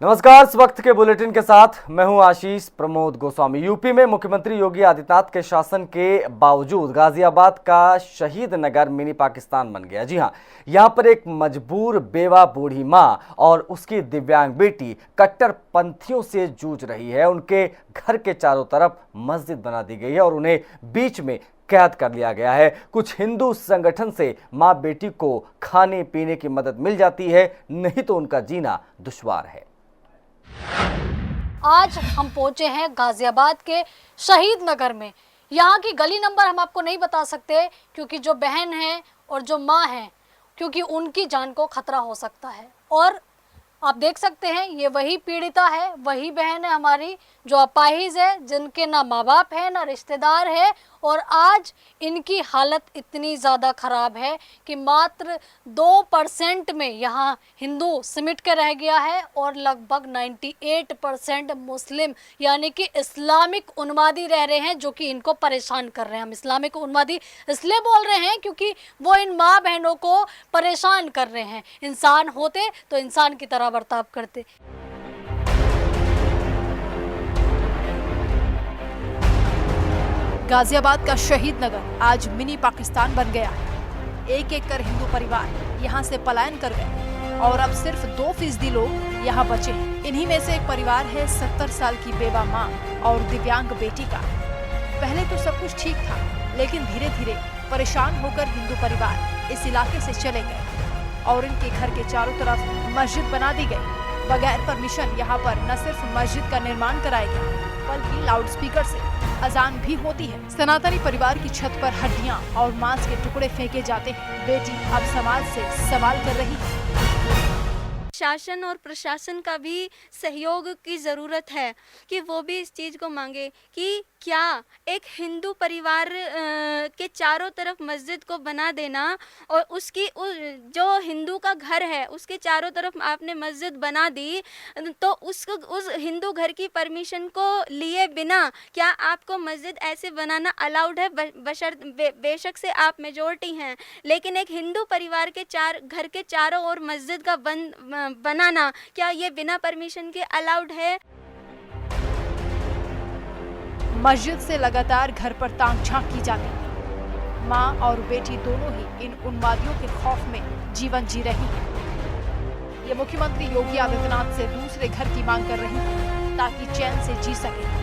नमस्कार। इस वक्त के बुलेटिन के साथ मैं हूं आशीष प्रमोद गोस्वामी। यूपी में मुख्यमंत्री योगी आदित्यनाथ के शासन के बावजूद गाजियाबाद का शहीद नगर मिनी पाकिस्तान बन गया। जी हां, यहां पर एक मजबूर बेवा बूढ़ी मां और उसकी दिव्यांग बेटी कट्टरपंथियों से जूझ रही है। उनके घर के चारों तरफ मस्जिद बना दी गई है और उन्हें बीच में कैद कर लिया गया है। कुछ हिंदू संगठन से मां बेटी को खाने पीने की मदद मिल जाती है, नहीं तो उनका जीना दुश्वार है। आज हम पहुंचे हैं गाजियाबाद के शहीद नगर में। यहाँ की गली नंबर हम आपको नहीं बता सकते क्योंकि जो बहन है और जो माँ है, क्योंकि उनकी जान को खतरा हो सकता है। और आप देख सकते हैं ये वही पीड़िता है, वही बहन है हमारी जो अपाहिज है, जिनके ना माँ बाप है ना रिश्तेदार है। और आज इनकी हालत इतनी ज़्यादा ख़राब है कि मात्र 2% में यहाँ हिंदू सिमट के रह गया है और लगभग 98% मुस्लिम यानी कि इस्लामिक उन्मादी रह रहे हैं, जो कि इनको परेशान कर रहे हैं। हम इस्लामिक उन्मादी इसलिए बोल रहे हैं क्योंकि वो इन माँ बहनों को परेशान कर रहे हैं। इंसान होते तो इंसान की तरह बर्ताव करते। गाजियाबाद का शहीद नगर आज मिनी पाकिस्तान बन गया है। एक एक कर हिंदू परिवार यहाँ से पलायन कर गए और अब सिर्फ 2% लोग यहाँ बचे हैं। इन्हीं में से एक परिवार है 70 साल की बेवा माँ और दिव्यांग बेटी का। पहले तो सब कुछ ठीक था, लेकिन धीरे धीरे परेशान होकर हिंदू परिवार इस इलाके से चले गए और इनके घर के चारों तरफ मस्जिद बना दी गई। बगैर परमिशन यहाँ पर न सिर्फ मस्जिद का निर्माण कराया गया, बल्कि लाउडस्पीकर से अजान भी होती है। सनातनी परिवार की छत पर हड्डियां और मांस के टुकड़े फेंके जाते हैं। बेटी अब समाज से सवाल कर रही है। शासन और प्रशासन का भी सहयोग की ज़रूरत है कि वो भी इस चीज़ को मांगे कि क्या एक हिंदू परिवार के चारों तरफ मस्जिद को बना देना और उसकी जो हिंदू का घर है उसके चारों तरफ आपने मस्जिद बना दी, तो उस हिंदू घर की परमिशन को लिए बिना क्या आपको मस्जिद ऐसे बनाना अलाउड है? बेशक से आप मेजॉरिटी हैं, लेकिन एक हिंदू परिवार के घर के चारों ओर मस्जिद का बनाना क्या ये बिना परमिशन के अलाउड है? मस्जिद से लगातार घर पर ताक झांक की जाती है। माँ और बेटी दोनों ही इन उन्मादियों के खौफ में जीवन जी रही हैं। ये मुख्यमंत्री योगी आदित्यनाथ से दूसरे घर की मांग कर रही है ताकि चैन से जी सके।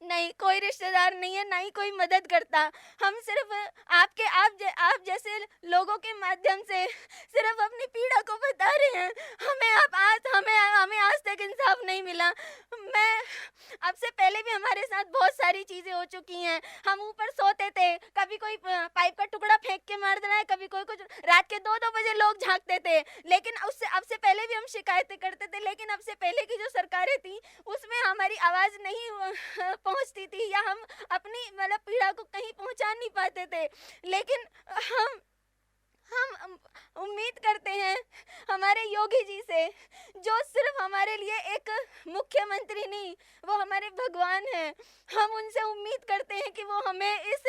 नहीं, कोई रिश्तेदार नहीं है, ना ही कोई मदद करता। हम सिर्फ आप जैसे लोगों के माध्यम से सिर्फ अपनी पीड़ा को बता रहे हैं। हमें आज तक इंसाफ नहीं मिला। अब से पहले भी हमारे साथ बहुत सारी चीज़ें हो चुकी हैं। हम ऊपर सोते थे, कभी कोई पाइप का टुकड़ा फेंक के मार देना है, कभी कोई कुछ। रात के 2-2 बजे लोग झांकते थे, लेकिन अब से पहले भी हम शिकायतें करते थे, लेकिन अब से पहले की जो सरकारें थी उसमें हमारी आवाज़ नहीं पहुंचती थी या हम अपनी पीड़ा को कहीं पहुंचा नहीं पाते थे। लेकिन हम उम्मीद करते हैं हमारे योगी जी से, जो सिर्फ हमारे लिए एक मुख्यमंत्री नहीं, वो हमारे भगवान हैं। हम उनसे उम्मीद करते हैं कि वो हमें इस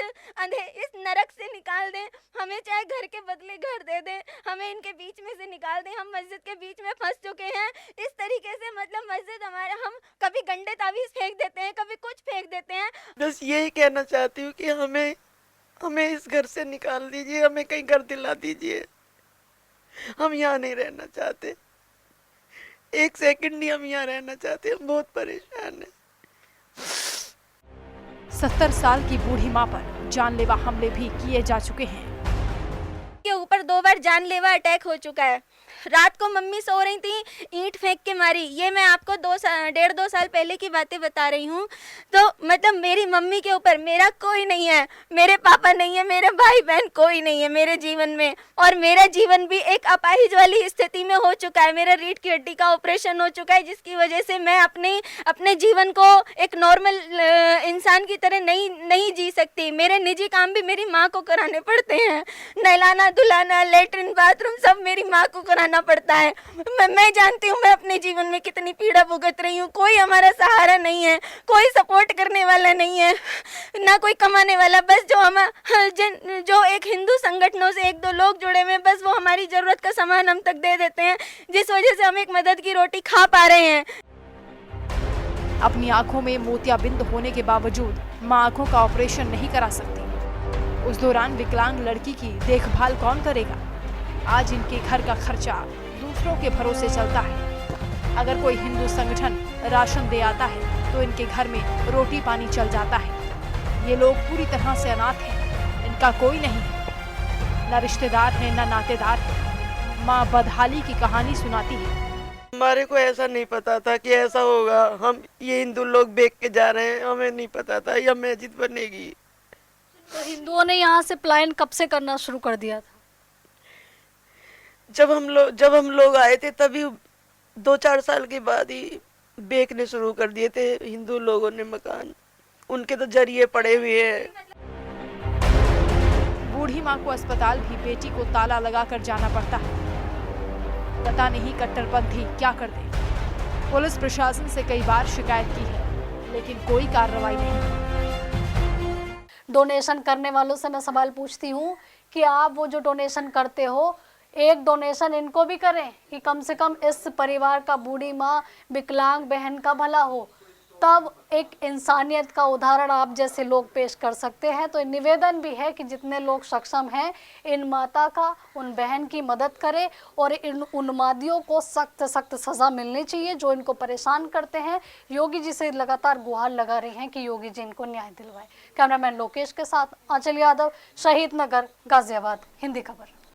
नरक से निकाल दें, हमें चाहे घर के बदले घर दे दें, हमें इनके बीच में से निकाल दें। हम मस्जिद के बीच में फंस चुके हैं इस तरीके से। मस्जिद हम कभी गंदे तावीज़ फेंक देते हैं, कभी कुछ फेंक देते हैं। बस यही कहना चाहती हूँ कि हमें इस घर से निकाल दीजिए, हमें कहीं घर दिला दीजिए। हम यहाँ नहीं रहना चाहते, एक सेकंड नहीं हम यहाँ रहना चाहते। हम बहुत परेशान हैं। 70 साल की बूढ़ी माँ पर जानलेवा हमले भी किए जा चुके हैं। के ऊपर 2 बार जानलेवा अटैक हो चुका है। रात को मम्मी सो रही थी, ईंट फेंक के मारी। ये मैं आपको 1.5-2 साल पहले की बातें बता रही हूँ। तो मेरी मम्मी के ऊपर मेरा कोई नहीं है, मेरे पापा नहीं है, मेरे भाई बहन कोई नहीं है मेरे जीवन में। और मेरा जीवन भी एक अपाहिज वाली स्थिति में हो चुका है। मेरा रीढ़ की हड्डी का ऑपरेशन हो चुका है, जिसकी वजह से मैं अपने जीवन को एक नॉर्मल इंसान की तरह नहीं जी सकती। मेरे निजी काम भी मेरी माँ को कराने पड़ते हैं। नहलाना धुलाना, लेटरिन बाथरूम सब मेरी माँ को कराना पड़ता है। मैं जानती हूँ मैं अपने जीवन में कितनी पीड़ा सजा भुगत रही हूँ। कोई हमारा सहारा नहीं है, कोई सपोर्ट करने वाला नहीं है, ना कोई कमाने वाला। बस जो एक हिंदू संगठनों से एक दो लोग जुड़े हुए हैं, बस वो हमारी ज़रूरत का सामान हम तक दे देते हैं, जिस वजह से हम एक मदद की रोटी खा पा रहे हैं। अपनी आंखों में मोतियाबिंद होने के बावजूद मां आंखों का ऑपरेशन नहीं करा सकती। उस दौरान विकलांग लड़की की देखभाल कौन करेगा? आज इनके घर का खर्चा दूसरों के भरोसे चलता है। अगर कोई हिंदू संगठन राशन दे आता है तो इनके घर में रोटी पानी चल जाता है। ये लोग पूरी तरह से अनाथ हैं, इनका कोई नहीं है, न रिश्तेदार है न नातेदार है। माँ बदहाली की कहानी सुनाती है। हमारे को ऐसा नहीं पता था कि ऐसा होगा। हम ये हिंदू लोग बेच के जा रहे हैं, हमें नहीं पता था यह मस्जिद बनेगी। तो हिंदुओं ने यहाँ से पलायन कब से करना शुरू कर दिया था? जब हम लोग आए थे तभी 2-4 साल के बाद ही बेचने शुरू कर दिए थे हिंदू लोगों ने मकान। उनके तो जरिए पड़े हुए हैं। बूढ़ी माँ को अस्पताल भी बेटी को ताला लगाकर जाना पड़ता है। पता नहीं कट्टरपंथी क्या कर दे। पुलिस प्रशासन से कई बार शिकायत की है, लेकिन कोई कार्रवाई नहीं। डोनेशन करने वालों से मैं सवाल पूछती हूँ कि आप वो जो डोनेशन करते हो, एक डोनेशन इनको भी करें कि कम से कम इस परिवार का, बूढ़ी माँ, विकलांग बहन का भला हो। तब एक इंसानियत का उदाहरण आप जैसे लोग पेश कर सकते हैं। तो निवेदन भी है कि जितने लोग सक्षम हैं, इन माता का, उन बहन की मदद करें और इन उन्मादियों को सख्त सख्त सज़ा मिलनी चाहिए जो इनको परेशान करते हैं। योगी जी से लगातार गुहार लगा रही हैं कि योगी जी इनको न्याय दिलवाए। कैमरामैन लोकेश के साथ आंचल यादव, शहीद नगर, गाजियाबाद, हिंदी खबर।